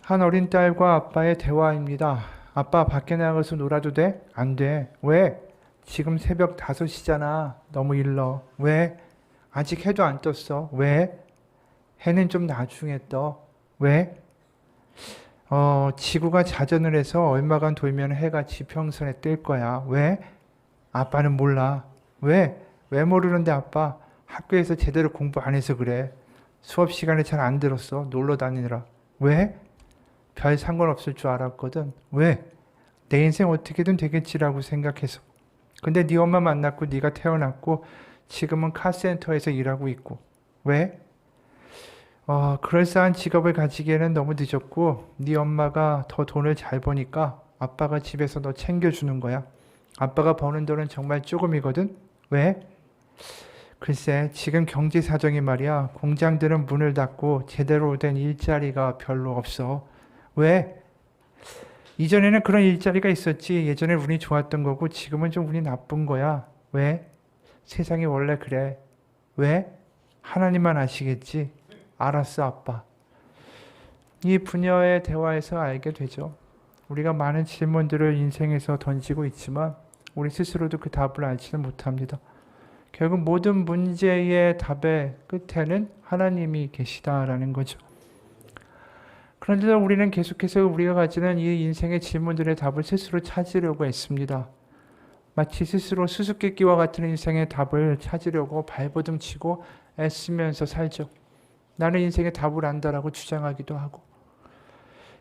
한 어린 딸과 아빠의 대화입니다. 아빠 밖에 나가서 놀아도 돼? 안 돼. 왜? 지금 새벽 5시잖아. 너무 일러. 왜? 아직 해도 안 떴어. 왜? 해는 좀 나중에 떠. 왜? 지구가 자전을 해서 얼마간 돌면 해가 지평선에 뜰 거야. 왜? 아빠는 몰라. 왜? 왜 모르는데 아빠? 학교에서 제대로 공부 안 해서 그래. 수업 시간에 잘 안 들었어. 놀러 다니느라. 왜? 별 상관없을 줄 알았거든. 왜? 내 인생 어떻게든 되겠지라고 생각해서. 근데 네 엄마 만났고 네가 태어났고 지금은 카센터에서 일하고 있고. 왜? 그럴싸한 직업을 가지기에는 너무 늦었고 네 엄마가 더 돈을 잘 버니까 아빠가 집에서 너 챙겨주는 거야. 아빠가 버는 돈은 정말 조금이거든. 왜? 글쎄 지금 경제 사정이 말이야. 공장들은 문을 닫고 제대로 된 일자리가 별로 없어. 왜? 이전에는 그런 일자리가 있었지. 예전에 운이 좋았던 거고 지금은 좀 운이 나쁜 거야. 왜? 세상이 원래 그래. 왜? 하나님만 아시겠지. 알았어, 아빠. 이 부녀의 대화에서 알게 되죠. 우리가 많은 질문들을 인생에서 던지고 있지만 우리 스스로도 그 답을 알지는 못합니다. 결국 모든 문제의 답의 끝에는 하나님이 계시다라는 거죠. 그런데도 우리는 계속해서 우리가 가지는 이 인생의 질문들의 답을 스스로 찾으려고 했습니다. 마치 스스로 수수께끼와 같은 인생의 답을 찾으려고 발버둥 치고 애쓰면서 살죠. 나는 인생의 답을 안다라고 주장하기도 하고.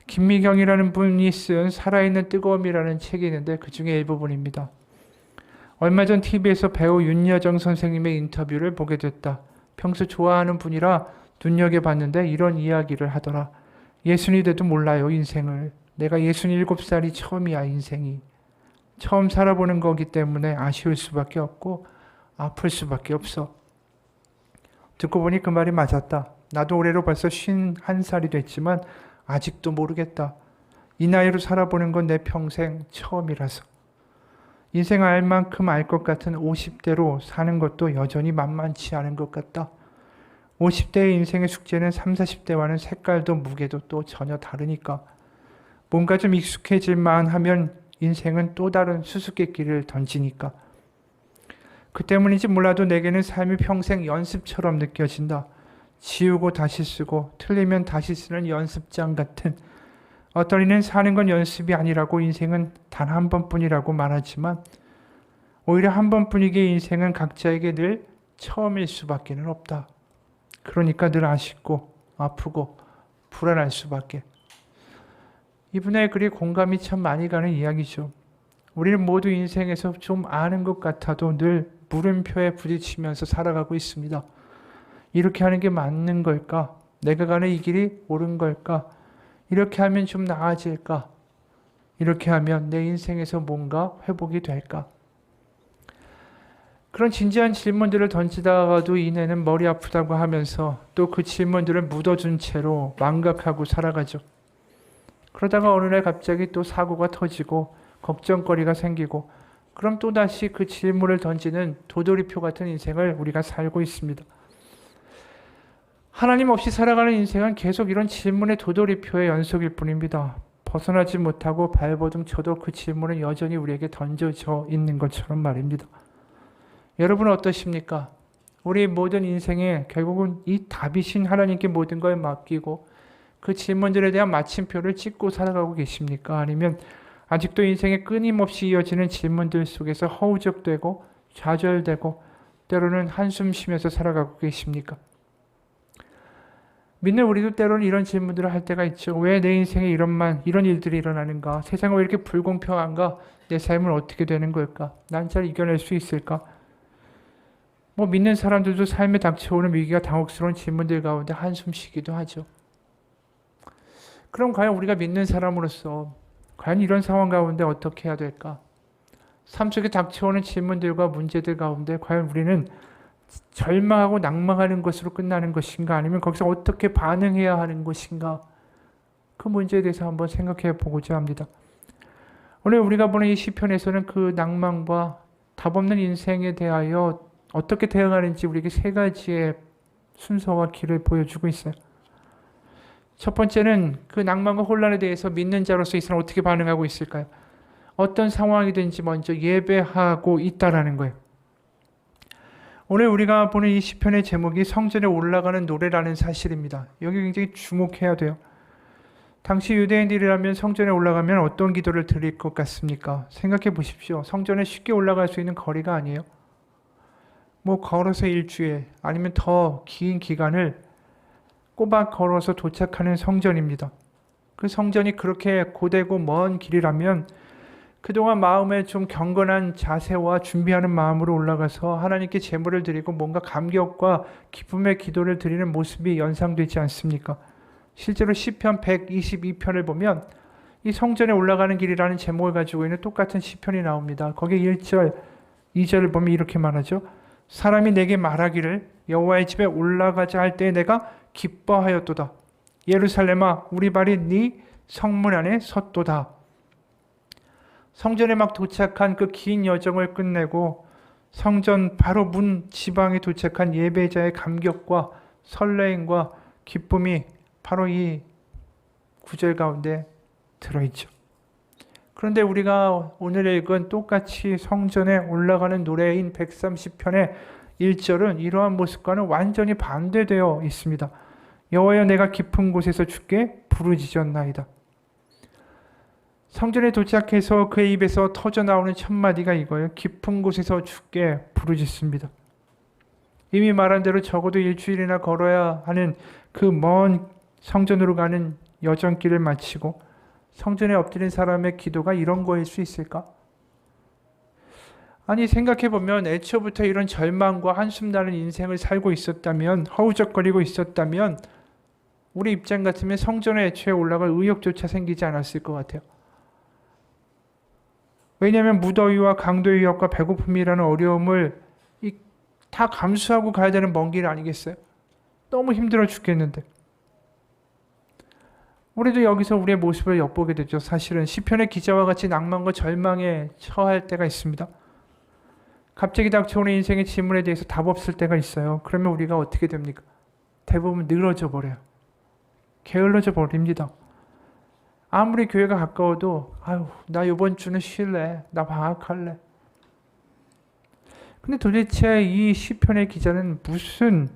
김미경이라는 분이 쓴 살아있는 뜨거움이라는 책이 있는데 그 중에 일부분입니다. 얼마 전 TV에서 배우 윤여정 선생님의 인터뷰를 보게 됐다. 평소 좋아하는 분이라 눈여겨봤는데 이런 이야기를 하더라. 예순이 돼도 몰라요, 인생을. 내가 67살이 처음이야, 인생이. 처음 살아보는 거기 때문에 아쉬울 수밖에 없고 아플 수밖에 없어. 듣고 보니 그 말이 맞았다. 나도 올해로 벌써 51살이 됐지만 아직도 모르겠다. 이 나이로 살아보는 건 내 평생 처음이라서. 인생 알 만큼 알 것 같은 50대로 사는 것도 여전히 만만치 않은 것 같다. 50대의 인생의 숙제는 30, 40대와는 색깔도 무게도 또 전혀 다르니까. 뭔가 좀 익숙해질만 하면 인생은 또 다른 수수께끼를 던지니까. 그 때문인지 몰라도 내게는 삶이 평생 연습처럼 느껴진다. 지우고 다시 쓰고 틀리면 다시 쓰는 연습장 같은. 어떤 이는 사는 건 연습이 아니라고 인생은 단 한 번뿐이라고 말하지만 오히려 한 번뿐이기에 인생은 각자에게 늘 처음일 수밖에 없다. 그러니까 늘 아쉽고 아프고 불안할 수밖에. 이분의 글이 공감이 참 많이 가는 이야기죠. 우리는 모두 인생에서 좀 아는 것 같아도 늘 물음표에 부딪히면서 살아가고 있습니다. 이렇게 하는 게 맞는 걸까? 내가 가는 이 길이 옳은 걸까? 이렇게 하면 좀 나아질까? 이렇게 하면 내 인생에서 뭔가 회복이 될까? 그런 진지한 질문들을 던지다가도 이내는 머리 아프다고 하면서 또 그 질문들을 묻어준 채로 망각하고 살아가죠. 그러다가 어느 날 갑자기 또 사고가 터지고 걱정거리가 생기고 그럼 또다시 그 질문을 던지는 도돌이표 같은 인생을 우리가 살고 있습니다. 하나님 없이 살아가는 인생은 계속 이런 질문의 도돌이표의 연속일 뿐입니다. 벗어나지 못하고 발버둥 쳐도 그 질문은 여전히 우리에게 던져져 있는 것처럼 말입니다. 여러분은 어떠십니까? 우리 모든 인생에 결국은 이 답이신 하나님께 모든 걸 맡기고 그 질문들에 대한 마침표를 찍고 살아가고 계십니까? 아니면 아직도 인생에 끊임없이 이어지는 질문들 속에서 허우적대고 좌절되고 때로는 한숨 쉬면서 살아가고 계십니까? 믿는 우리도 때로는 이런 질문들을 할 때가 있죠. 왜 내 인생에 이런 일들이 일어나는가? 세상은 왜 이렇게 불공평한가? 내 삶은 어떻게 되는 걸까? 난 잘 이겨낼 수 있을까? 믿는 사람들도 삶에 닥쳐오는 위기가 당혹스러운 질문들 가운데 한숨 쉬기도 하죠. 그럼 과연 우리가 믿는 사람으로서 과연 이런 상황 가운데 어떻게 해야 될까? 삶 속에 닥쳐오는 질문들과 문제들 가운데 과연 우리는 절망하고 낭망하는 것으로 끝나는 것인가? 아니면 거기서 어떻게 반응해야 하는 것인가? 그 문제에 대해서 한번 생각해 보고자 합니다. 오늘 우리가 보는 이 시편에서는 그 낭망과 답 없는 인생에 대하여 어떻게 대응하는지 우리에게 세 가지의 순서와 길을 보여주고 있어요. 첫 번째는 그 낭만과 혼란에 대해서 믿는 자로서 이 사람 어떻게 반응하고 있을까요? 어떤 상황이든지 먼저 예배하고 있다라는 거예요. 오늘 우리가 보는 이 시편의 제목이 성전에 올라가는 노래라는 사실입니다. 여기 굉장히 주목해야 돼요. 당시 유대인들이라면 성전에 올라가면 어떤 기도를 드릴 것 같습니까? 생각해 보십시오. 성전에 쉽게 올라갈 수 있는 거리가 아니에요. 뭐 걸어서 일주일 아니면 더 긴 기간을 꼬박 걸어서 도착하는 성전입니다. 그 성전이 그렇게 고되고 먼 길이라면 그동안 마음에 좀 경건한 자세와 준비하는 마음으로 올라가서 하나님께 제물을 드리고 뭔가 감격과 기쁨의 기도를 드리는 모습이 연상되지 않습니까? 실제로 시편 122편을 보면 이 성전에 올라가는 길이라는 제목을 가지고 있는 똑같은 시편이 나옵니다. 거기 1절, 2절을 보면 이렇게 말하죠. 사람이 내게 말하기를 여호와의 집에 올라가자 할 때 내가 기뻐하였도다. 예루살렘아 우리 발이 네 성문 안에 섰도다. 성전에 막 도착한 그 긴 여정을 끝내고 성전 바로 문 지방에 도착한 예배자의 감격과 설레임과 기쁨이 바로 이 구절 가운데 들어있죠. 그런데 우리가 오늘 읽은 똑같이 성전에 올라가는 노래인 130편의 1절은 이러한 모습과는 완전히 반대되어 있습니다. 여호와여 내가 깊은 곳에서 주께 부르짖었나이다. 성전에 도착해서 그의 입에서 터져나오는 첫 마디가 이거예요. 깊은 곳에서 주께 부르짖습니다. 이미 말한 대로 적어도 일주일이나 걸어야 하는 그 먼 성전으로 가는 여정길을 마치고 성전에 엎드린 사람의 기도가 이런 거일 수 있을까? 아니 생각해보면 애초부터 이런 절망과 한숨 나는 인생을 살고 있었다면, 허우적거리고 있었다면 우리 입장 같으면 성전에 애초에 올라갈 의욕조차 생기지 않았을 것 같아요. 왜냐하면 무더위와 강도의 위협과 배고픔이라는 어려움을 다 감수하고 가야 되는 먼 길 아니겠어요? 너무 힘들어 죽겠는데. 우리도 여기서 우리의 모습을 엿보게 되죠. 사실은 시편의 기자와 같이 낭만과 절망에 처할 때가 있습니다. 갑자기 닥쳐오는 인생의 질문에 대해서 답 없을 때가 있어요. 그러면 우리가 어떻게 됩니까? 대부분 늘어져 버려요. 게을러져 버립니다. 아무리 교회가 가까워도 아유 나 이번 주는 쉴래. 나 방학할래. 근데 도대체 이 시편의 기자는 무슨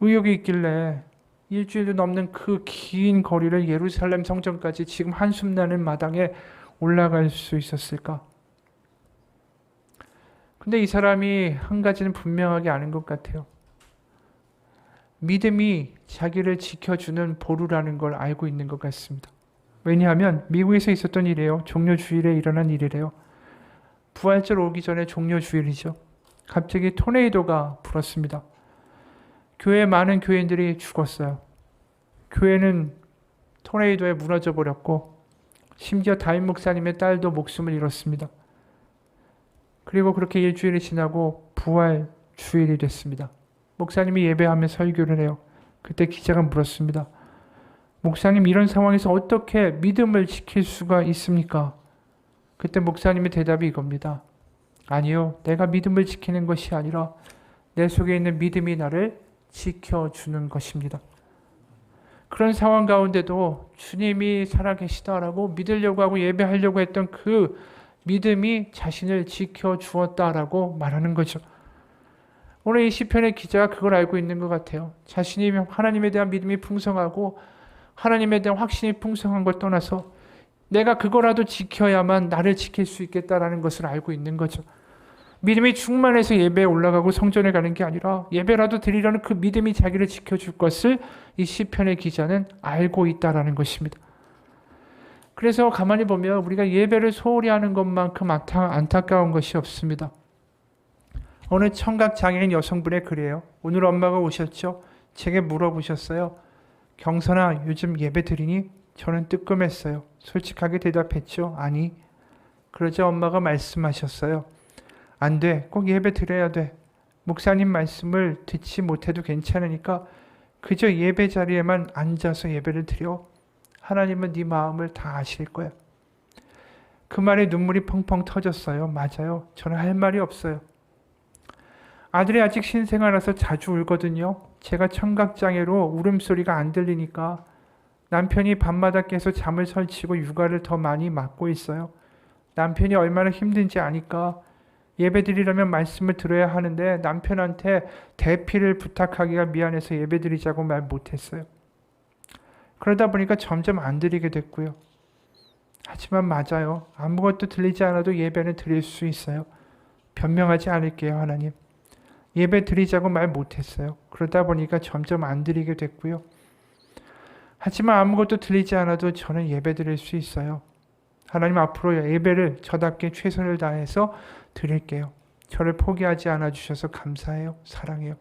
의욕이 있길래 일주일도 넘는 그 긴 거리를 예루살렘 성전까지 지금 한숨 나는 마당에 올라갈 수 있었을까? 근데 이 사람이 한 가지는 분명하게 아는 것 같아요. 믿음이 자기를 지켜주는 보루라는 걸 알고 있는 것 같습니다. 왜냐하면 미국에서 있었던 일이에요. 종료주일에 일어난 일이래요. 부활절 오기 전에 종료주일이죠. 갑자기 토네이도가 불었습니다. 교회 많은 교인들이 죽었어요. 교회는 토네이도에 무너져 버렸고 심지어 담임 목사님의 딸도 목숨을 잃었습니다. 그리고 그렇게 일주일이 지나고 부활 주일이 됐습니다. 목사님이 예배하며 설교를 해요. 그때 기자가 물었습니다. 목사님 이런 상황에서 어떻게 믿음을 지킬 수가 있습니까? 그때 목사님의 대답이 이겁니다. 아니요. 내가 믿음을 지키는 것이 아니라 내 속에 있는 믿음이 나를 지켜주는 것입니다. 그런 상황 가운데도 주님이 살아계시다라고 믿으려고 하고 예배하려고 했던 그 믿음이 자신을 지켜주었다라고 말하는 거죠. 오늘 이 시편의 기자가 그걸 알고 있는 것 같아요. 자신이 하나님에 대한 믿음이 풍성하고 하나님에 대한 확신이 풍성한 걸 떠나서 내가 그거라도 지켜야만 나를 지킬 수 있겠다라는 것을 알고 있는 거죠. 믿음이 충만해서 예배에 올라가고 성전에 가는 게 아니라 예배라도 드리려는 그 믿음이 자기를 지켜줄 것을 이 시편의 기자는 알고 있다라는 것입니다. 그래서 가만히 보면 우리가 예배를 소홀히 하는 것만큼 안타까운 것이 없습니다. 어느 청각 장애인 여성분의 글이에요. 오늘 엄마가 오셨죠? 제게 물어보셨어요. 경선아, 요즘 예배 드리니? 저는 뜨끔했어요. 솔직하게 대답했죠. 아니. 그러자 엄마가 말씀하셨어요. 안 돼. 꼭 예배 드려야 돼. 목사님 말씀을 듣지 못해도 괜찮으니까 그저 예배 자리에만 앉아서 예배를 드려. 하나님은 네 마음을 다 아실 거야. 그 말에 눈물이 펑펑 터졌어요. 맞아요. 저는 할 말이 없어요. 아들이 아직 신생아라서 자주 울거든요. 제가 청각장애로 울음소리가 안 들리니까 남편이 밤마다 깨서 잠을 설치고 육아를 더 많이 맡고 있어요. 남편이 얼마나 힘든지 아니까 예배드리려면 말씀을 들어야 하는데 남편한테 대피를 부탁하기가 미안해서 예배드리자고 말 못했어요. 그러다 보니까 점점 안 드리게 됐고요. 하지만 맞아요. 아무것도 들리지 않아도 예배는 드릴 수 있어요. 변명하지 않을게요, 하나님. 예배 드리자고 말 못했어요. 그러다 보니까 점점 안 드리게 됐고요. 하지만 아무것도 들리지 않아도 저는 예배 드릴 수 있어요. 하나님, 앞으로 예배를 저답게 최선을 다해서 드릴게요. 저를 포기하지 않아 주셔서 감사해요. 사랑해요.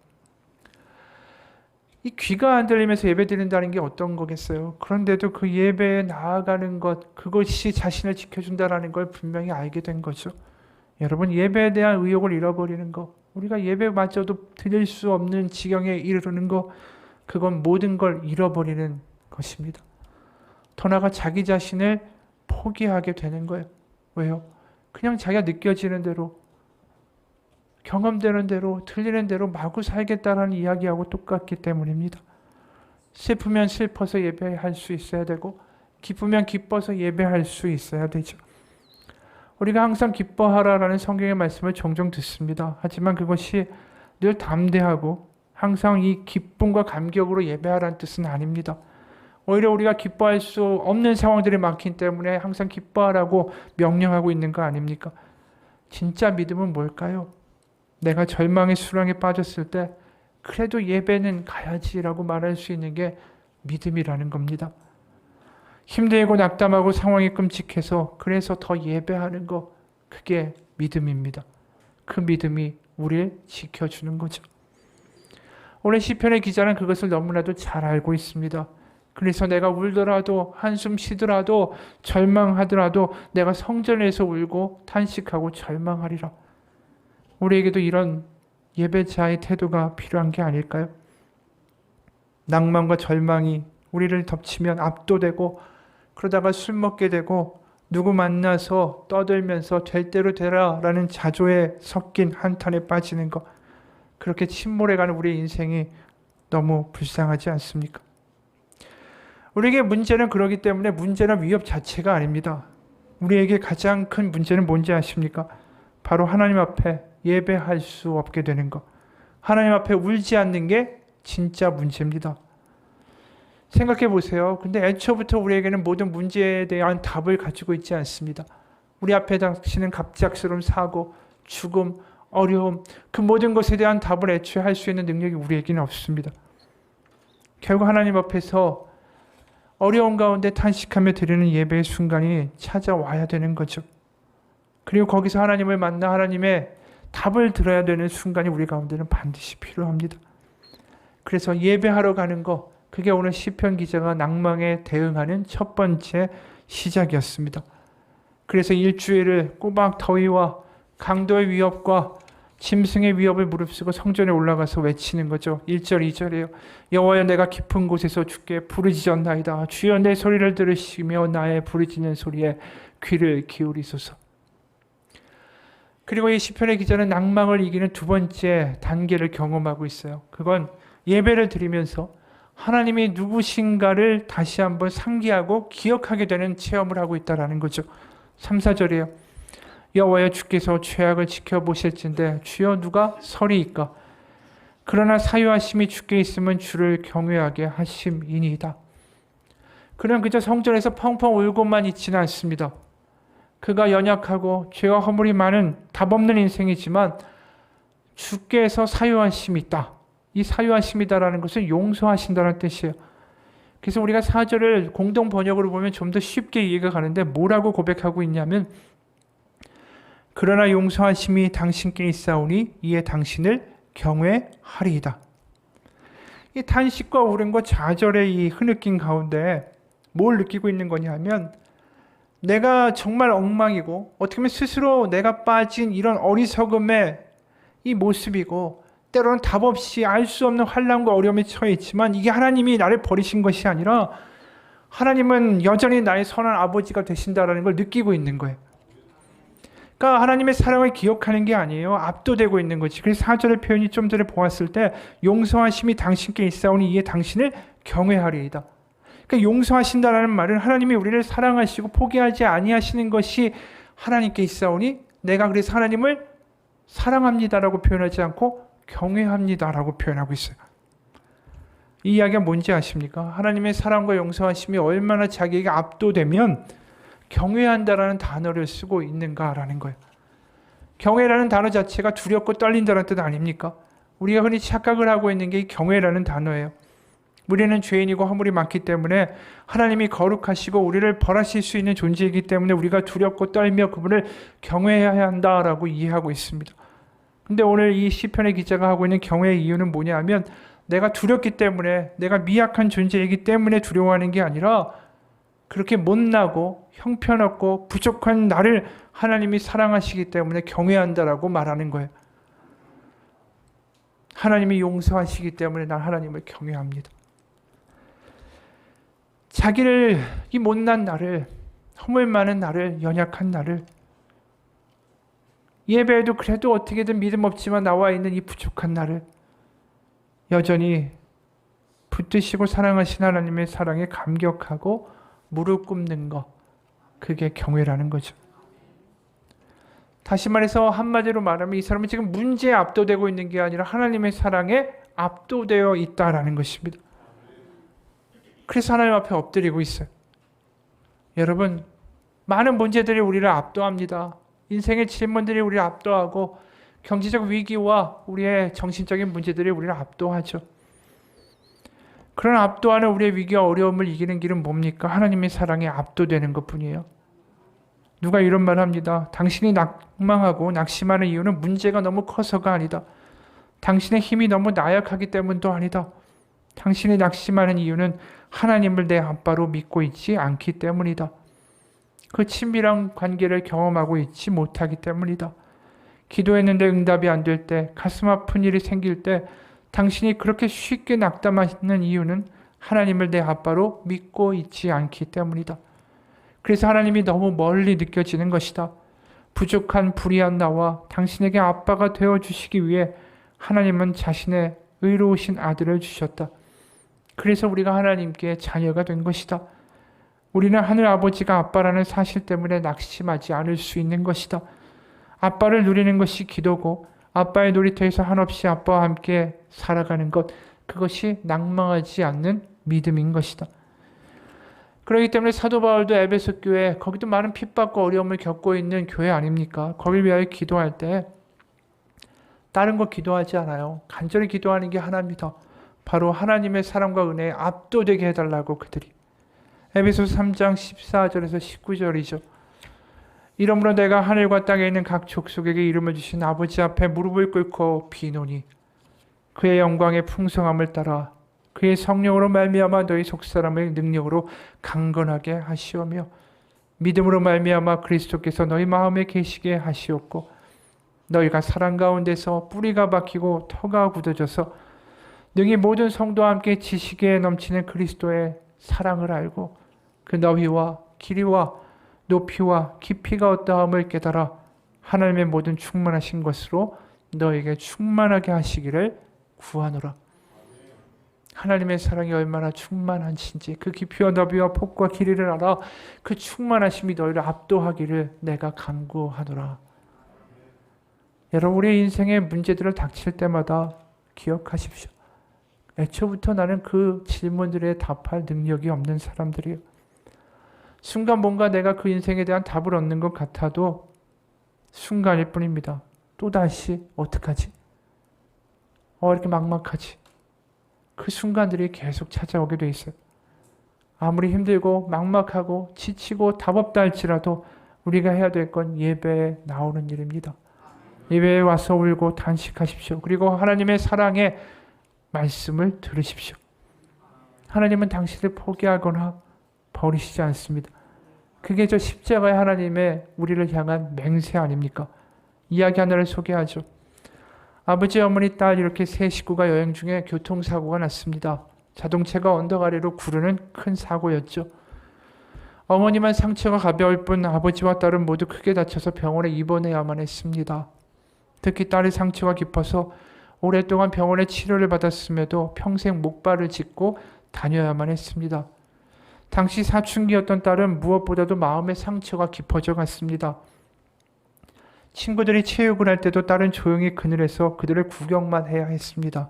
이 귀가 안 들리면서 예배 드린다는 게 어떤 거겠어요? 그런데도 그 예배에 나아가는 것, 그것이 자신을 지켜준다는 걸 분명히 알게 된 거죠. 여러분, 예배에 대한 의욕을 잃어버리는 거, 우리가 예배마저도 드릴 수 없는 지경에 이르는 거, 그건 모든 걸 잃어버리는 것입니다. 더 나아가 자기 자신을 포기하게 되는 거예요. 왜요? 그냥 자기가 느껴지는 대로, 경험되는 대로, 들리는 대로 마구 살겠다라는 이야기하고 똑같기 때문입니다. 슬프면 슬퍼서 예배할 수 있어야 되고 기쁘면 기뻐서 예배할 수 있어야 되죠. 우리가 항상 기뻐하라라는 성경의 말씀을 종종 듣습니다. 하지만 그것이 늘 담대하고 항상 이 기쁨과 감격으로 예배하라는 뜻은 아닙니다. 오히려 우리가 기뻐할 수 없는 상황들이 많기 때문에 항상 기뻐하라고 명령하고 있는 거 아닙니까? 진짜 믿음은 뭘까요? 내가 절망의 수렁에 빠졌을 때 그래도 예배는 가야지라고 말할 수 있는 게 믿음이라는 겁니다. 힘들고 낙담하고 상황이 끔찍해서 그래서 더 예배하는 거, 그게 믿음입니다. 그 믿음이 우리를 지켜주는 거죠. 오늘 시편의 기자는 그것을 너무나도 잘 알고 있습니다. 그래서 내가 울더라도 한숨 쉬더라도 절망하더라도 내가 성전에서 울고 탄식하고 절망하리라. 우리에게도 이런 예배자의 태도가 필요한 게 아닐까요? 낭만과 절망이 우리를 덮치면 압도되고 그러다가 술 먹게 되고 누구 만나서 떠들면서 될 대로 되라 라는 자조에 섞인 한탄에 빠지는 것, 그렇게 침몰해가는 우리의 인생이 너무 불쌍하지 않습니까? 우리에게 문제는 그러기 때문에 문제나 위협 자체가 아닙니다. 우리에게 가장 큰 문제는 뭔지 아십니까? 바로 하나님 앞에 예배할 수 없게 되는 것. 하나님 앞에 울지 않는 게 진짜 문제입니다. 생각해 보세요. 근데 애초부터 우리에게는 모든 문제에 대한 답을 가지고 있지 않습니다. 우리 앞에 닥치는 갑작스러운 사고, 죽음, 어려움, 그 모든 것에 대한 답을 애초에 할 수 있는 능력이 우리에게는 없습니다. 결국 하나님 앞에서 어려운 가운데 탄식하며 드리는 예배의 순간이 찾아와야 되는 거죠. 그리고 거기서 하나님을 만나 하나님의 답을 들어야 되는 순간이 우리 가운데는 반드시 필요합니다. 그래서 예배하러 가는 거, 그게 오늘 시편 기자가 낭망에 대응하는 첫 번째 시작이었습니다. 그래서 일주일을 꼬박 더위와 강도의 위협과 짐승의 위협을 무릅쓰고 성전에 올라가서 외치는 거죠. 1절 2절이에요. 여호와여, 내가 깊은 곳에서 주께 부르짖었나이다. 주여, 내 소리를 들으시며 나의 부르짖는 소리에 귀를 기울이소서. 그리고 이 시편의 기자는 낭망을 이기는 두 번째 단계를 경험하고 있어요. 그건 예배를 드리면서 하나님이 누구신가를 다시 한번 상기하고 기억하게 되는 체험을 하고 있다는 거죠. 3, 4절이에요. 여호와여, 주께서 죄악을 지켜보실진데 주여 누가 서리이까? 그러나 사유하심이 주께 있으면 주를 경외하게 하심이니이다. 그는 그저 성전에서 펑펑 울고만 있지는 않습니다. 그가 연약하고 죄와 허물이 많은 답없는 인생이지만 주께서 사유하심이 있다. 이 사유하심이다라는 것은 용서하신다는 뜻이에요. 그래서 우리가 4절을 공동 번역으로 보면 좀 더 쉽게 이해가 가는데 뭐라고 고백하고 있냐면, 그러나 용서하심이 당신께 있사오니 이에 당신을 경외하리이다. 이 탄식과 울음과 좌절의 이 흐느낌 가운데 뭘 느끼고 있는 거냐면, 내가 정말 엉망이고 어떻게 보면 스스로 내가 빠진 이런 어리석음의 이 모습이고 때로는 답 없이 알 수 없는 환난과 어려움에 처해 있지만 이게 하나님이 나를 버리신 것이 아니라 하나님은 여전히 나의 선한 아버지가 되신다라는 걸 느끼고 있는 거예요. 그러니까 하나님의 사랑을 기억하는 게 아니에요. 압도되고 있는 거지. 그래서 4절의 표현이 좀 전에 보았을 때 용서하심이 당신께 있사오니 이에 당신을 경외하리이다. 그러니까 용서하신다라는 말은 하나님이 우리를 사랑하시고 포기하지 아니하시는 것이 하나님께 있사오니 내가 그래서 하나님을 사랑합니다라고 표현하지 않고 경외합니다라고 표현하고 있어요. 이 이야기가 뭔지 아십니까? 하나님의 사랑과 용서하심이 얼마나 자기에게 압도되면 경외한다라는 단어를 쓰고 있는가라는 거예요. 경외라는 단어 자체가 두렵고 떨린다는 뜻 아닙니까? 우리가 흔히 착각을 하고 있는 게 이 경외라는 단어예요. 우리는 죄인이고 허물이 많기 때문에 하나님이 거룩하시고 우리를 벌하실 수 있는 존재이기 때문에 우리가 두렵고 떨며 그분을 경외해야 한다라고 이해하고 있습니다. 근데 오늘 이 시편의 기자가 하고 있는 경외의 이유는 뭐냐면 내가 두렵기 때문에, 내가 미약한 존재이기 때문에 두려워하는 게 아니라 그렇게 못나고 형편없고 부족한 나를 하나님이 사랑하시기 때문에 경외한다라고 말하는 거예요. 하나님이 용서하시기 때문에 난 하나님을 경외합니다. 자기를, 이 못난 나를, 허물 많은 나를, 연약한 나를, 예배에도 그래도 어떻게든 믿음 없지만 나와 있는 이 부족한 나를 여전히 붙드시고 사랑하신 하나님의 사랑에 감격하고 무릎 꿇는 것, 그게 경외라는 거죠. 다시 말해서 한마디로 말하면 이 사람은 지금 문제에 압도되고 있는 게 아니라 하나님의 사랑에 압도되어 있다라는 것입니다. 그래서 하나님 앞에 엎드리고 있어요. 여러분, 많은 문제들이 우리를 압도합니다. 인생의 질문들이 우리를 압도하고 경제적 위기와 우리의 정신적인 문제들이 우리를 압도하죠. 그런 압도하는 우리의 위기와 어려움을 이기는 길은 뭡니까? 하나님의 사랑에 압도되는 것뿐이에요. 누가 이런 말을 합니다. 당신이 낙망하고 낙심하는 이유는 문제가 너무 커서가 아니다. 당신의 힘이 너무 나약하기 때문도 아니다. 당신이 낙심하는 이유는 하나님을 내 아빠로 믿고 있지 않기 때문이다. 그 친밀한 관계를 경험하고 있지 못하기 때문이다. 기도했는데 응답이 안 될 때, 가슴 아픈 일이 생길 때 당신이 그렇게 쉽게 낙담하는 이유는 하나님을 내 아빠로 믿고 있지 않기 때문이다. 그래서 하나님이 너무 멀리 느껴지는 것이다. 부족한 불의한 나와 당신에게 아빠가 되어주시기 위해 하나님은 자신의 의로우신 아들을 주셨다. 그래서 우리가 하나님께 자녀가 된 것이다. 우리는 하늘 아버지가 아빠라는 사실 때문에 낙심하지 않을 수 있는 것이다. 아빠를 누리는 것이 기도고 아빠의 놀이터에서 한없이 아빠와 함께 살아가는 것, 그것이 낭망하지 않는 믿음인 것이다. 그렇기 때문에 사도 바울도 에베소 교회, 거기도 많은 핍박과 어려움을 겪고 있는 교회 아닙니까? 거기를 위하여 기도할 때 다른 거 기도하지 않아요. 간절히 기도하는 게 하나입니다. 바로 하나님의 사랑과 은혜에 압도되게 해달라고 그들이. 에베소 3장 14절에서 19절이죠. 이러므로 내가 하늘과 땅에 있는 각 족속에게 이름을 주신 아버지 앞에 무릎을 꿇고 비노니 그의 영광의 풍성함을 따라 그의 성령으로 말미암아 너희 속사람의 능력으로 강건하게 하시오며 믿음으로 말미암아 그리스도께서 너희 마음에 계시게 하시옵고 너희가 사랑 가운데서 뿌리가 박히고 터가 굳어져서 능히 모든 성도와 함께 지식에 넘치는 그리스도의 사랑을 알고 그 너희와 길이와 높이와 깊이가 어떠함을 깨달아 하나님의 모든 충만하신 것으로 너에게 충만하게 하시기를 구하노라. 하나님의 사랑이 얼마나 충만하신지 그 깊이와 너비와 폭과 길이를 알아 그 충만하심이 너희를 압도하기를 내가 간구하노라. 여러분, 우리 인생의 문제들을 닥칠 때마다 기억하십시오. 애초부터 나는 그 질문들에 답할 능력이 없는 사람들이에요. 순간 뭔가 내가 그 인생에 대한 답을 얻는 것 같아도 순간일 뿐입니다. 또다시 어떡하지? 이렇게 막막하지? 그 순간들이 계속 찾아오게 돼 있어요. 아무리 힘들고 막막하고 지치고 답 없다 할지라도 우리가 해야 될 건 예배에 나오는 일입니다. 예배에 와서 울고 단식하십시오. 그리고 하나님의 사랑의 말씀을 들으십시오. 하나님은 당신을 포기하거나 버리시지 않습니다. 그게 저 십자가의 하나님의 우리를 향한 맹세 아닙니까? 이야기 하나를 소개하죠. 아버지, 어머니, 딸 이렇게 세 식구가 여행 중에 교통사고가 났습니다. 자동차가 언덕 아래로 구르는 큰 사고였죠. 어머니만 상처가 가벼울 뿐 아버지와 딸은 모두 크게 다쳐서 병원에 입원해야만 했습니다. 특히 딸의 상처가 깊어서 오랫동안 병원에 치료를 받았음에도 평생 목발을 짚고 다녀야만 했습니다. 당시 사춘기였던 딸은 무엇보다도 마음의 상처가 깊어져 갔습니다. 친구들이 체육을 할 때도 딸은 조용히 그늘에서 그들을 구경만 해야 했습니다.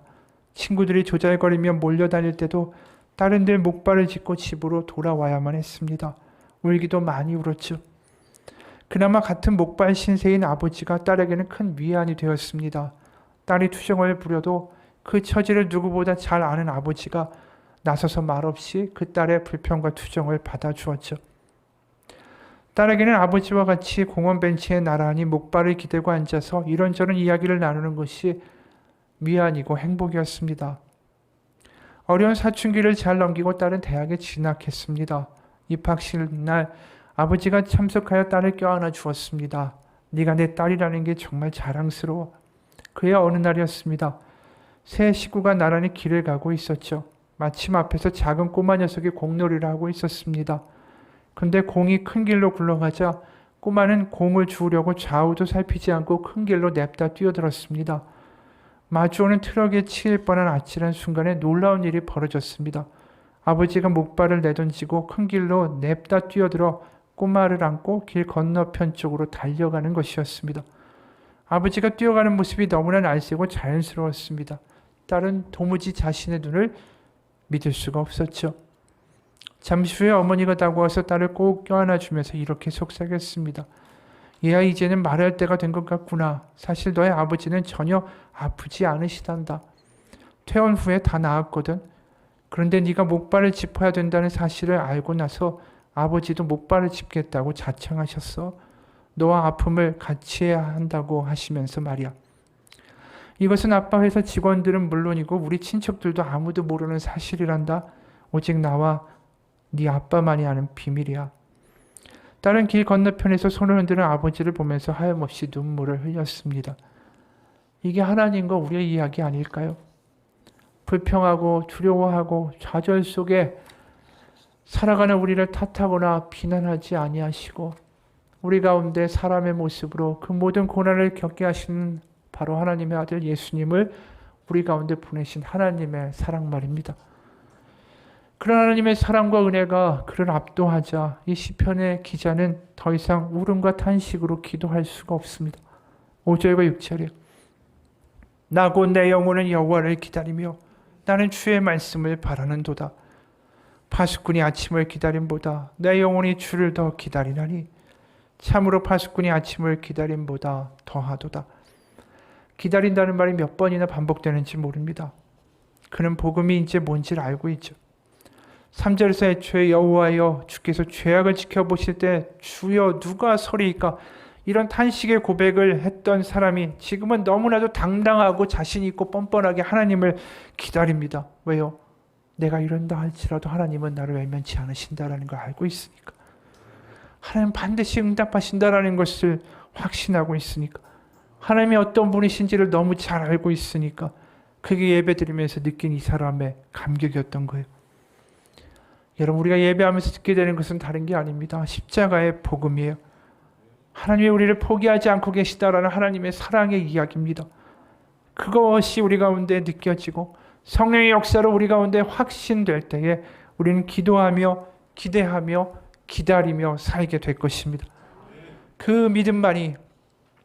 친구들이 조잘거리며 몰려다닐 때도 딸은 늘 목발을 짚고 집으로 돌아와야만 했습니다. 울기도 많이 울었죠. 그나마 같은 목발 신세인 아버지가 딸에게는 큰 위안이 되었습니다. 딸이 투정을 부려도 그 처지를 누구보다 잘 아는 아버지가 나서서 말없이 그 딸의 불평과 투정을 받아주었죠. 딸에게는 아버지와 같이 공원 벤치에 나란히 목발을 기대고 앉아서 이런저런 이야기를 나누는 것이 위안이고 행복이었습니다. 어려운 사춘기를 잘 넘기고 딸은 대학에 진학했습니다. 입학식 날 아버지가 참석하여 딸을 껴안아 주었습니다. 네가 내 딸이라는 게 정말 자랑스러워. 그의 어느 날이었습니다. 새 식구가 나란히 길을 가고 있었죠. 마침 앞에서 작은 꼬마 녀석이 공놀이를 하고 있었습니다. 근데 공이 큰 길로 굴러가자 꼬마는 공을 주우려고 좌우도 살피지 않고 큰 길로 냅다 뛰어들었습니다. 마주오는 트럭에 치일 뻔한 아찔한 순간에 놀라운 일이 벌어졌습니다. 아버지가 목발을 내던지고 큰 길로 냅다 뛰어들어 꼬마를 안고 길 건너편 쪽으로 달려가는 것이었습니다. 아버지가 뛰어가는 모습이 너무나 날쌔고 자연스러웠습니다. 딸은 도무지 자신의 눈을 믿을 수가 없었죠. 잠시 후에 어머니가 다가와서 딸을 꼭 껴안아주면서 이렇게 속삭였습니다. 얘야, 이제는 말할 때가 된 것 같구나. 사실 너의 아버지는 전혀 아프지 않으시단다. 퇴원 후에 다 나았거든. 그런데 네가 목발을 짚어야 된다는 사실을 알고 나서 아버지도 목발을 짚겠다고 자청하셨어. 너와 아픔을 같이 해야 한다고 하시면서 말이야. 이것은 아빠 회사 직원들은 물론이고 우리 친척들도 아무도 모르는 사실이란다. 오직 나와 네 아빠만이 아는 비밀이야. 딸은 길 건너편에서 손을 흔드는 아버지를 보면서 하염없이 눈물을 흘렸습니다. 이게 하나님과 우리의 이야기 아닐까요? 불평하고 두려워하고 좌절 속에 살아가는 우리를 탓하거나 비난하지 아니하시고 우리 가운데 사람의 모습으로 그 모든 고난을 겪게 하시는 바로 하나님의 아들 예수님을 우리 가운데 보내신 하나님의 사랑 말입니다. 그런 하나님의 사랑과 은혜가 그를 압도하자 이 시편의 기자는 더 이상 울음과 탄식으로 기도할 수가 없습니다. 5절과 6절이요. 나 곧 내 영혼은 여호와를 기다리며 나는 주의 말씀을 바라는도다. 파수꾼이 아침을 기다림보다 내 영혼이 주를 더 기다리나니 참으로 파수꾼이 아침을 기다림보다 더하도다. 기다린다는 말이 몇 번이나 반복되는지 모릅니다. 그는 복음이 이제 뭔지를 알고 있죠. 3절에서 애초에 여호와여 주께서 죄악을 지켜보실 때 주여 누가 서리이까 이런 탄식의 고백을 했던 사람이 지금은 너무나도 당당하고 자신 있고 뻔뻔하게 하나님을 기다립니다. 왜요? 내가 이런다 할지라도 하나님은 나를 외면치 않으신다라는 걸 알고 있으니까. 하나님 반드시 응답하신다라는 것을 확신하고 있으니까. 하나님이 어떤 분이신지를 너무 잘 알고 있으니까. 그게 예배드리면서 느낀 이 사람의 감격이었던 거예요. 여러분, 우리가 예배하면서 듣게 되는 것은 다른 게 아닙니다. 십자가의 복음이에요. 하나님이 우리를 포기하지 않고 계시다라는 하나님의 사랑의 이야기입니다. 그것이 우리 가운데 느껴지고 성령의 역사로 우리 가운데 확신될 때에 우리는 기도하며 기대하며 기다리며 살게 될 것입니다. 그 믿음만이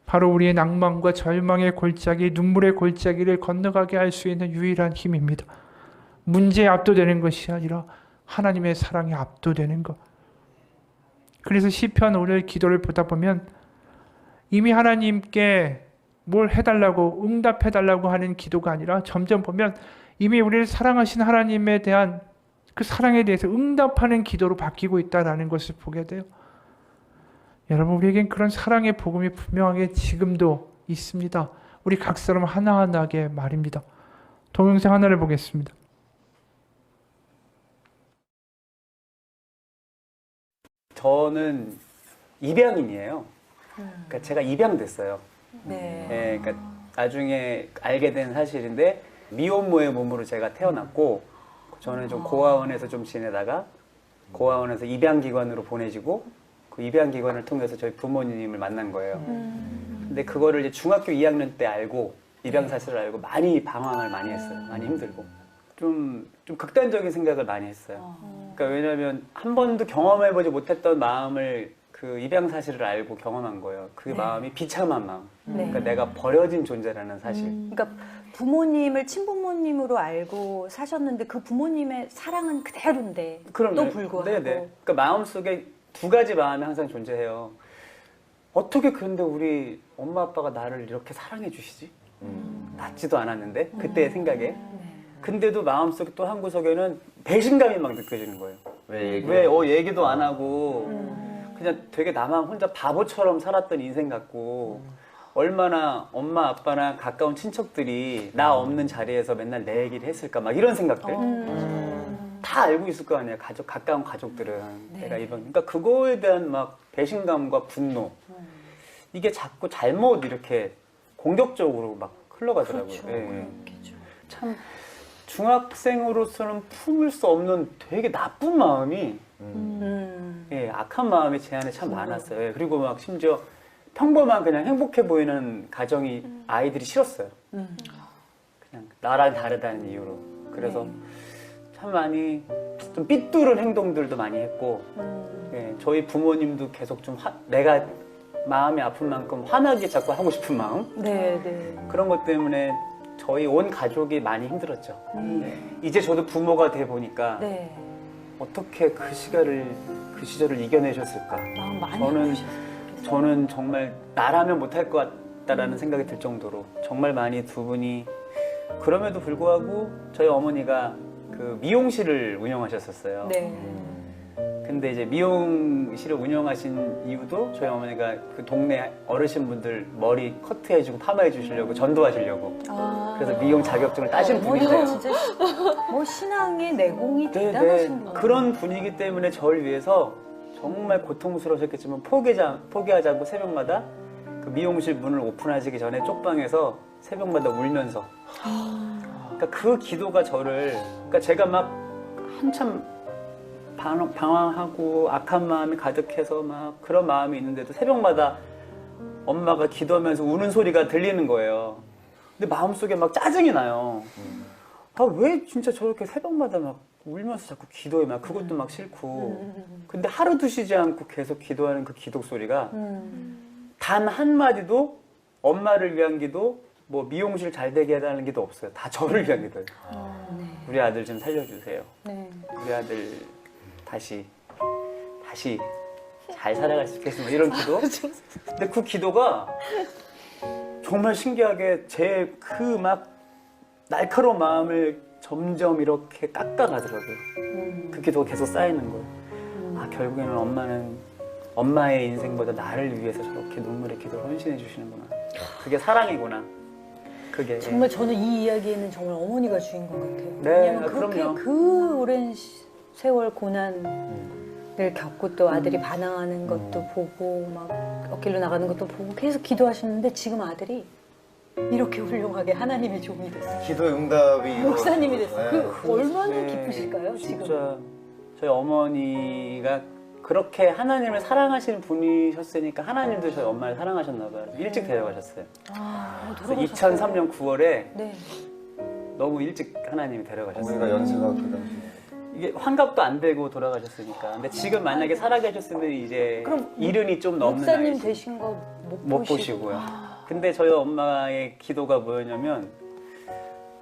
바로 우리의 낭만과 절망의 골짜기, 눈물의 골짜기를 건너가게 할 수 있는 유일한 힘입니다. 문제에 압도되는 것이 아니라 하나님의 사랑에 압도되는 것. 그래서 시편 오늘 기도를 보다 보면 이미 하나님께 뭘 해달라고 응답해달라고 하는 기도가 아니라 점점 보면 이미 우리를 사랑하신 하나님에 대한 그 사랑에 대해서 응답하는 기도로 바뀌고 있다는 것을 보게 돼요. 여러분, 우리에겐 그런 사랑의 복음이 분명하게 지금도 있습니다. 우리 각 사람 하나하나게 말입니다. 동영상 하나를 보겠습니다. 저는 입양인이에요. 그러니까 제가 입양됐어요. 네. 네, 그러니까 나중에 알게 된 사실인데 미혼모의 몸으로 제가 태어났고 저는 좀 고아원에서 좀 지내다가 고아원에서 입양기관으로 보내지고 그 입양기관을 통해서 저희 부모님을 만난 거예요. 근데 그거를 이제 중학교 2학년 때 알고 입양 사실을 알고 많이 방황을 많이 했어요. 많이 힘들고 좀 극단적인 생각을 많이 했어요. 그러니까 왜냐하면 한 번도 경험해보지 못했던 마음을 그 입양 사실을 알고 경험한 거예요. 그 마음이 비참한 마음. 그러니까 내가 버려진 존재라는 사실. 그러니까 부모님을 친부모님으로 알고 사셨는데 그 부모님의 사랑은 그대로인데 또 불구하고 네네. 그러니까 마음속에 두 가지 마음이 항상 존재해요. 어떻게 그런데 우리 엄마 아빠가 나를 이렇게 사랑해 주시지? 낳지도 않았는데 그때의 생각에. 근데도 마음속에 또 한 구석에는 배신감이 막 느껴지는 거예요. 왜 얘기도 안 하고 그냥 되게 나만 혼자 바보처럼 살았던 인생 같고 얼마나 엄마 아빠나 가까운 친척들이 나 없는 자리에서 맨날 내 얘기를 했을까 막 이런 생각들 다 알고 있을 거 아니에요. 가까운 가족들은 내가 그러니까 그거에 대한 막 배신감과 분노 이게 자꾸 잘못 이렇게 공격적으로 막 흘러가더라고요. 그렇죠. 예. 참 중학생으로서는 품을 수 없는 되게 나쁜 마음이 예, 악한 마음이 제 안에 참 많았어요. 예, 그리고 막 심지어 평범한 그냥 행복해 보이는 가정이 아이들이 싫었어요. 그냥 나랑 다르다는 이유로. 그래서 참 많이 좀 삐뚤은 행동들도 많이 했고 예, 저희 부모님도 계속 좀 내가 마음이 아픈 만큼 화나게 자꾸 하고 싶은 마음 그런 것 때문에 저희 온 가족이 많이 힘들었죠. 이제 저도 부모가 돼 보니까 어떻게 그 시절을 이겨내셨을까? 마음 많이 저는 정말 나라면 못할 것 같다라는 생각이 들 정도로 정말 많이 두 분이 그럼에도 불구하고 저희 어머니가 그 미용실을 운영하셨었어요. 근데 이제 미용실을 운영하신 이유도 저희 어머니가 그 동네 어르신분들 머리 커트해주고 파마해주시려고 전도하시려고 그래서 미용 자격증을 따신 분이세요. 진짜 뭐 신앙의 내공이 대단하신 분. 그런 분위기 때문에 저를 위해서 정말 고통스러우셨겠지만 포기하자고 새벽마다 그 미용실 문을 오픈하시기 전에 쪽방에서 새벽마다 울면서 그러니까 그 기도가 저를 그러니까 제가 막 한참 방황하고 악한 마음이 가득해서 막 그런 마음이 있는데도 새벽마다 엄마가 기도하면서 우는 소리가 들리는 거예요. 근데 마음속에 막 짜증이 나요. 아, 왜 진짜 저렇게 새벽마다 막 울면서 자꾸 기도해. 막 그것도 막 싫고. 근데 하루도 쉬지 않고 계속 기도하는 그 기도 소리가 단 한마디도 엄마를 위한 기도, 뭐 미용실 잘 되게 해달라는 기도 없어요. 다 저를 위한 기도예요. 우리 아들 좀 살려주세요. 우리 아들 다시 잘 살아갈 수 있겠습니다. 이런 기도. 근데 그 기도가 정말 신기하게 제 그 막 날카로운 마음을 점점 이렇게 깎아가더라고요. 그 기도가 계속 쌓이는 거예요. 아, 결국에는 엄마는 엄마의 인생보다 나를 위해서 저렇게 눈물의 기도를 헌신해 주시는구나. 그게 사랑이구나. 그게 정말 저는 이 이야기에는 정말 어머니가 주인공 같아요. 네, 왜냐면 그렇게 그럼요. 그 오랜 세월 고난을 겪고 또 아들이 반항하는 것도 보고 막 엇길로 나가는 것도 보고 계속 기도하시는데 지금 아들이 이렇게 훌륭하게 하나님의 종이 됐어요. 기도의 응답이 목사님이 됐어요. 네. 그 얼마나 네, 기쁘실까요, 진짜 지금? 저희 어머니가 그렇게 하나님을 사랑하시는 분이셨으니까 하나님도 저희 엄마를 사랑하셨나 봐요. 일찍 데려가셨어요. 그래서 2003년 9월에 네. 너무 일찍 하나님이 데려가셨어요. 어머니가 연세가 그 당시에 이게 환갑도 안 되고 돌아가셨으니까. 근데 지금 만약에 살아계셨으면 이제 그럼 이른이 좀 넘는 목사님 나이지. 되신 거 못 보시고요. 근데 저희 엄마의 기도가 뭐였냐면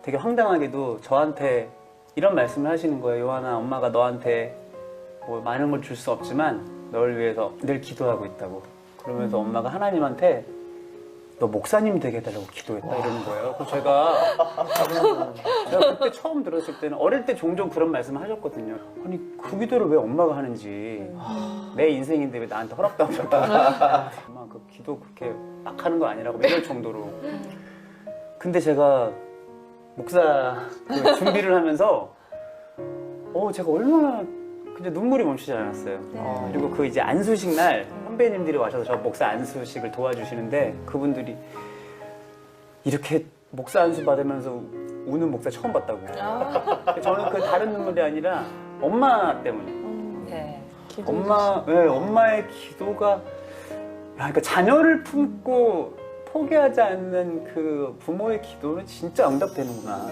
되게 황당하게도 저한테 이런 말씀을 하시는 거예요. 요한아, 엄마가 너한테 뭐 많은 걸 줄 수 없지만 너를 위해서 늘 기도하고 있다고. 그러면서 엄마가 하나님한테 너 목사님 되게 해달라고 기도했다 이러는 거예요. 그래서 제가 그때 처음 들었을 때는 어릴 때 종종 그런 말씀을 하셨거든요. 아니 그 기도를 왜 엄마가 하는지 내 인생인데 왜 나한테 허락도 안 줬다. 엄마 그 기도 그렇게 막 하는 거 아니라고 이럴 정도로. 근데 제가 목사 그 준비를 하면서 제가 얼마나 근데 눈물이 멈추지 않았어요. 그리고 그 이제 안수식 날 선배님들이 와셔서 저 목사 안수식을 도와주시는데 그분들이 이렇게 목사 안수 받으면서 우는 목사 처음 봤다고. 저는 그 다른 눈물이 아니라 엄마 때문에. 네. 엄마의 기도가, 그러니까 자녀를 품고 포기하지 않는 그 부모의 기도는 진짜 응답되는구나.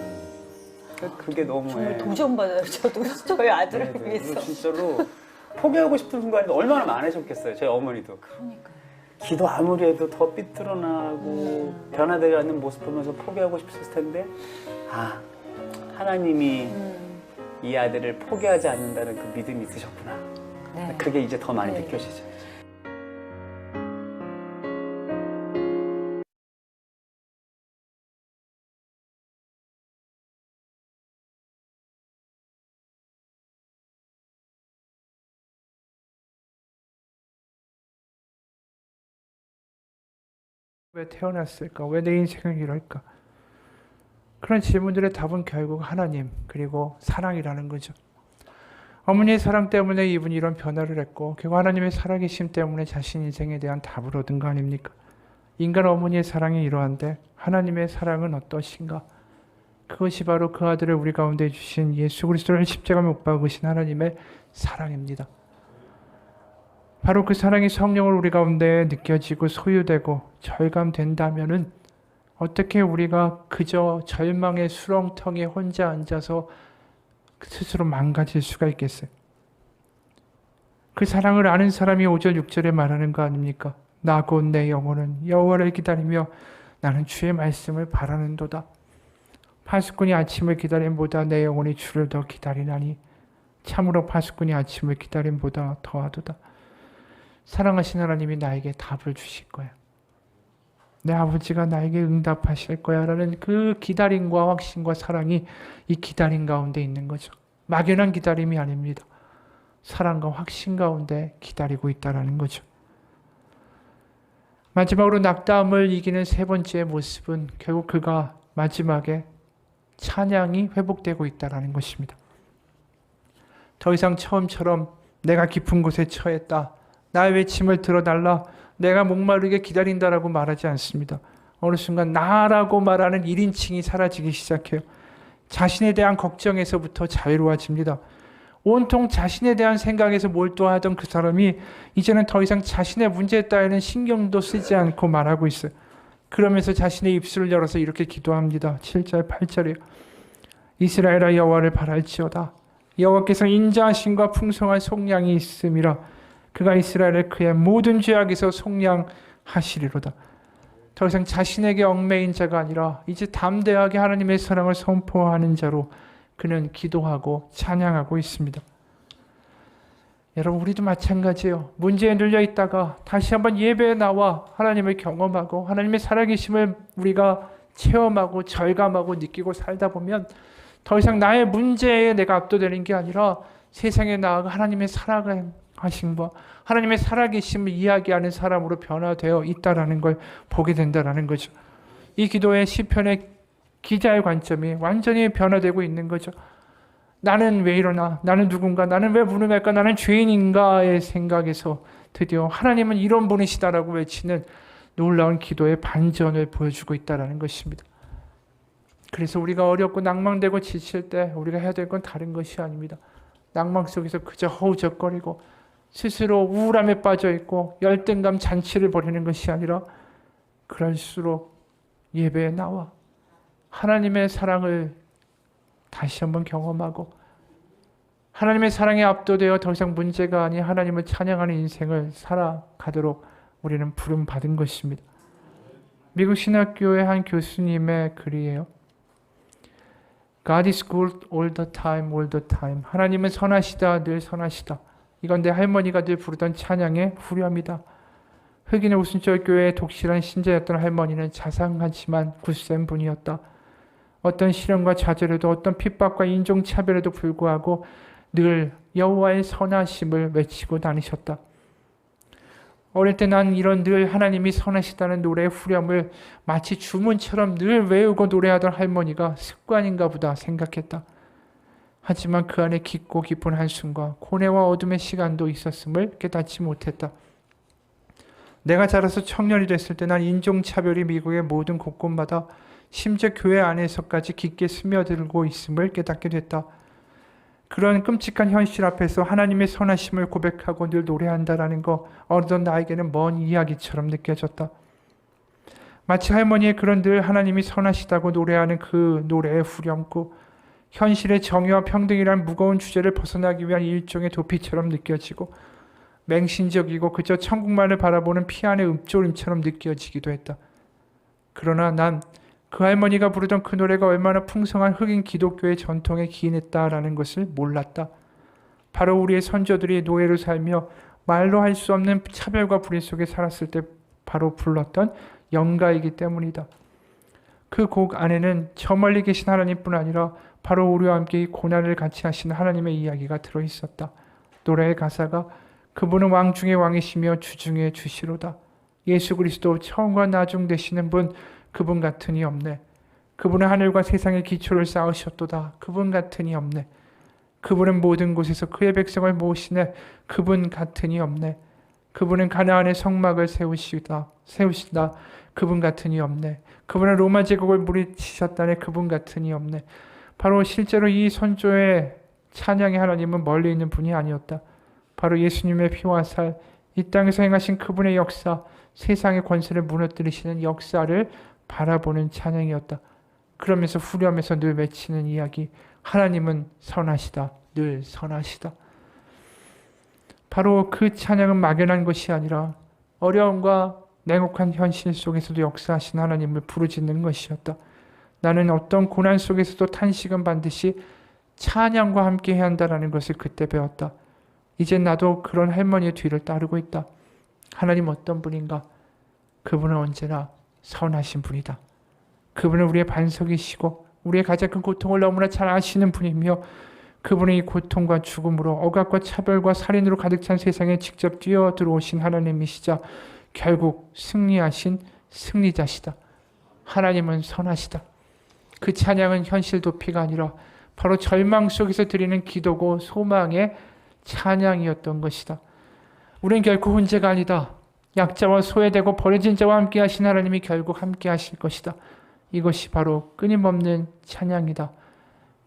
그게 너무 정말 도전받아요. 저도 저희 아들을 네, 위해서. 진짜로 포기하고 싶은 순간이 얼마나 많으셨겠어요. 저희 어머니도. 그러니까요. 기도 아무리 해도 더 삐뚤어나고 변화되지 않는 모습 보면서 포기하고 싶었을 텐데, 하나님이 이 아들을 포기하지 않는다는 그 믿음이 있으셨구나. 네. 그게 이제 더 많이 네. 느껴지죠. 왜 태어났을까? 왜 내 인생은 이럴까? 그런 질문들의 답은 결국 하나님 그리고 사랑이라는 거죠. 어머니의 사랑 때문에 이분이 이런 변화를 했고 결국 하나님의 살아계심 때문에 자신 인생에 대한 답을 얻은 거 아닙니까? 인간 어머니의 사랑이 이러한데 하나님의 사랑은 어떠신가? 그것이 바로 그 아들을 우리 가운데 주신 예수 그리스도를 십자가에 못 박으신 하나님의 사랑입니다. 바로 그 사랑이 성령을 우리 가운데 느껴지고 소유되고 절감된다면은 어떻게 우리가 그저 절망의 수렁텅이에 혼자 앉아서 스스로 망가질 수가 있겠어요? 그 사랑을 아는 사람이 5절 6절에 말하는 거 아닙니까? 나 곧 내 영혼은 여호와를 기다리며 나는 주의 말씀을 바라는도다. 파수꾼이 아침을 기다림보다 내 영혼이 주를 더 기다리나니 참으로 파수꾼이 아침을 기다림보다 더하도다. 사랑하신 하나님이 나에게 답을 주실 거야. 내 아버지가 나에게 응답하실 거야 라는 그 기다림과 확신과 사랑이 이 기다림 가운데 있는 거죠. 막연한 기다림이 아닙니다. 사랑과 확신 가운데 기다리고 있다는 거죠. 마지막으로 낙담을 이기는 세 번째 모습은 결국 그가 마지막에 찬양이 회복되고 있다는 것입니다. 더 이상 처음처럼 내가 깊은 곳에 처했다. 나의 외침을 들어달라. 내가 목마르게 기다린다라고 말하지 않습니다. 어느 순간 나라고 말하는 1인칭이 사라지기 시작해요. 자신에 대한 걱정에서부터 자유로워집니다. 온통 자신에 대한 생각에서 몰두하던 그 사람이 이제는 더 이상 자신의 문제에 따위는 신경도 쓰지 않고 말하고 있어요. 그러면서 자신의 입술을 열어서 이렇게 기도합니다. 7절 8절이에요. 이스라엘아 여호와를 바랄지어다. 여호와께서 인자하심과 풍성한 속량이 있음이라. 그가 이스라엘을 그의 모든 죄악에서 속량하시리로다. 더 이상 자신에게 얽매인 자가 아니라 이제 담대하게 하나님의 사랑을 선포하는 자로 그는 기도하고 찬양하고 있습니다. 여러분 우리도 마찬가지예요. 문제에 눌려 있다가 다시 한번 예배에 나와 하나님을 경험하고 하나님의 살아계심을 우리가 체험하고 절감하고 느끼고 살다 보면 더 이상 나의 문제에 내가 압도되는 게 아니라 세상에 나아가 하나님의 살아가심과 하나님의 살아계심을 이야기하는 사람으로 변화되어 있다는 걸 보게 된다는 거죠. 이 기도의 시편의 기자의 관점이 완전히 변화되고 있는 거죠. 나는 왜 이러나? 나는 누군가? 나는 왜 무능할까? 나는 죄인인가의 생각에서 드디어 하나님은 이런 분이시다라고 외치는 놀라운 기도의 반전을 보여주고 있다는 것입니다. 그래서 우리가 어렵고 낭망되고 지칠 때 우리가 해야 될 건 다른 것이 아닙니다. 낭망 속에서 그저 허우적거리고 스스로 우울함에 빠져 있고 열등감 잔치를 벌이는 것이 아니라 그럴수록 예배에 나와 하나님의 사랑을 다시 한번 경험하고 하나님의 사랑에 압도되어 더 이상 문제가 아닌 하나님을 찬양하는 인생을 살아가도록 우리는 부름받은 것입니다. 미국 신학교의 한 교수님의 글이에요. God is good all the time, all the time. 하나님은 선하시다, 늘 선하시다. 이건 내 할머니가 늘 부르던 찬양의 후렴이다. 흑인의 오순절 교회의 독실한 신자였던 할머니는 자상하지만 굳센 분이었다. 어떤 시련과 좌절에도 어떤 핍박과 인종차별에도 불구하고 늘 여호와의 선하심을 외치고 다니셨다. 어릴 때 난 이런 늘 하나님이 선하시다는 노래의 후렴을 마치 주문처럼 늘 외우고 노래하던 할머니가 습관인가 보다 생각했다. 하지만 그 안에 깊고 깊은 한숨과 고뇌와 어둠의 시간도 있었음을 깨닫지 못했다. 내가 자라서 청년이 됐을 때 난 인종차별이 미국의 모든 곳곳마다 심지어 교회 안에서까지 깊게 스며들고 있음을 깨닫게 됐다. 그런 끔찍한 현실 앞에서 하나님의 선하심을 고백하고 늘 노래한다라는 거 어떤 나에게는 먼 이야기처럼 느껴졌다. 마치 할머니의 그런 늘 하나님이 선하시다고 노래하는 그 노래의 후렴구, 현실의 정의와 평등이란 무거운 주제를 벗어나기 위한 일종의 도피처럼 느껴지고 맹신적이고 그저 천국만을 바라보는 피안의 읊조림처럼 느껴지기도 했다. 그러나 난 그 할머니가 부르던 그 노래가 얼마나 풍성한 흑인 기독교의 전통에 기인했다라는 것을 몰랐다. 바로 우리의 선조들이 노예로 살며 말로 할 수 없는 차별과 불의 속에 살았을 때 바로 불렀던 영가이기 때문이다. 그 곡 안에는 저 멀리 계신 하나님뿐 아니라 바로 우리와 함께 이 고난을 같이 하시는 하나님의 이야기가 들어있었다. 노래의 가사가 그분은 왕 중의 왕이시며 주 중의 주시로다. 예수 그리스도 처음과 나중 되시는 분, 그분 같은 이 없네. 그분은 하늘과 세상의 기초를 쌓으셨도다. 그분 같은 이 없네. 그분은 모든 곳에서 그의 백성을 모으시네. 그분 같은 이 없네. 그분은 가나안의 성막을 세우신다. 그분 같은 이 없네. 그분은 로마 제국을 물리치셨다네. 그분 같은 이 없네. 바로 실제로 이 선조의 찬양의 하나님은 멀리 있는 분이 아니었다. 바로 예수님의 피와 살, 이 땅에서 행하신 그분의 역사, 세상의 권세를 무너뜨리시는 역사를 바라보는 찬양이었다. 그러면서 후렴에서 늘 외치는 이야기, 하나님은 선하시다. 늘 선하시다. 바로 그 찬양은 막연한 것이 아니라 어려움과 냉혹한 현실 속에서도 역사하신 하나님을 부르짖는 것이었다. 나는 어떤 고난 속에서도 탄식은 반드시 찬양과 함께 해야 한다는 것을 그때 배웠다. 이제 나도 그런 할머니의 뒤를 따르고 있다. 하나님 어떤 분인가? 그분은 언제나 선하신 분이다. 그분은 우리의 반석이시고 우리의 가장 큰 고통을 너무나 잘 아시는 분이며 그분은 이 고통과 죽음으로 억압과 차별과 살인으로 가득 찬 세상에 직접 뛰어 들어오신 하나님이시자 결국 승리하신 승리자시다. 하나님은 선하시다. 그 찬양은 현실 도피가 아니라 바로 절망 속에서 드리는 기도고 소망의 찬양이었던 것이다. 우린 결코 혼자가 아니다. 약자와 소외되고 버려진 자와 함께 하신 하나님이 결국 함께 하실 것이다. 이것이 바로 끊임없는 찬양이다.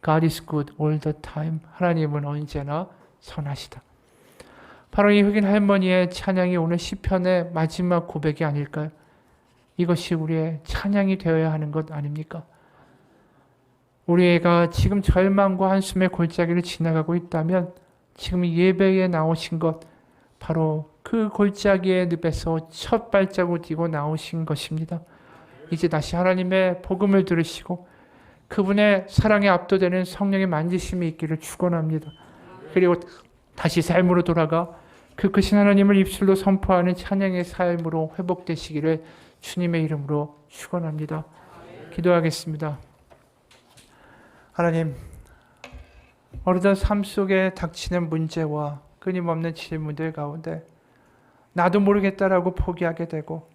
God is good all the time. 하나님은 언제나 선하시다. 바로 이 흑인 할머니의 찬양이 오늘 시편의 마지막 고백이 아닐까요? 이것이 우리의 찬양이 되어야 하는 것 아닙니까? 우리가 지금 절망과 한숨의 골짜기를 지나가고 있다면 지금 예배에 나오신 것, 바로 그 골짜기의 늪에서 첫 발자국 뛰고 나오신 것입니다. 이제 다시 하나님의 복음을 들으시고 그분의 사랑에 압도되는 성령의 만지심이 있기를 축원합니다. 그리고 다시 삶으로 돌아가 그 크신 하나님을 입술로 선포하는 찬양의 삶으로 회복되시기를 주님의 이름으로 축원합니다. 기도하겠습니다. 하나님, 어느덧 삶 속에 닥치는 문제와 끊임없는 질문들 가운데 나도 모르겠다라고 포기하게 되고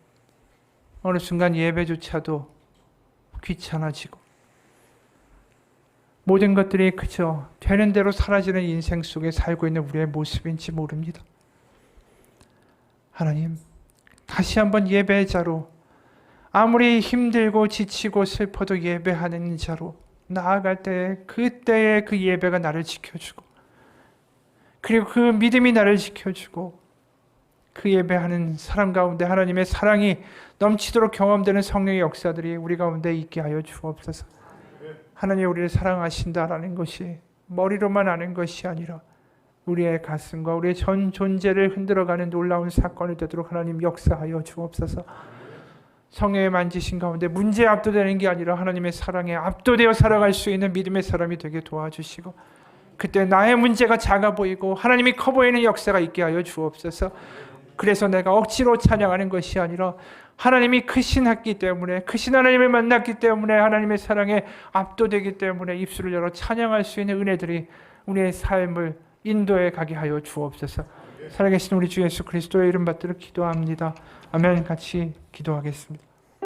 어느 순간 예배조차도 귀찮아지고 모든 것들이 그저 되는 대로 사라지는 인생 속에 살고 있는 우리의 모습인지 모릅니다. 하나님, 다시 한번 예배의 자로 아무리 힘들고 지치고 슬퍼도 예배하는 자로 나아갈 때 그때의 그 예배가 나를 지켜주고 그리고 그 믿음이 나를 지켜주고 그 예배하는 사람 가운데 하나님의 사랑이 넘치도록 경험되는 성령의 역사들이 우리 가운데 있게 하여 주옵소서. 하나님 우리를 사랑하신다라는 것이 머리로만 아는 것이 아니라 우리의 가슴과 우리의 전 존재를 흔들어가는 놀라운 사건이 되도록 하나님 역사하여 주옵소서. 성령의 만지신 가운데 문제에 압도되는 게 아니라 하나님의 사랑에 압도되어 살아갈 수 있는 믿음의 사람이 되게 도와주시고 그때 나의 문제가 작아 보이고 하나님이 커 보이는 역사가 있게 하여 주옵소서. 그래서 내가 억지로 찬양하는 것이 아니라 하나님이 크신하기 때문에 크신 하나님을 만났기 때문에 하나님의 사랑에 압도되기 때문에 입술을 열어 찬양할 수 있는 은혜들이 우리의 삶을 인도해 가게 하여 주옵소서. 살아계신 우리 주 예수 그리스도의 이름 받들어 기도합니다. 아멘. 같이 기도하겠습니다.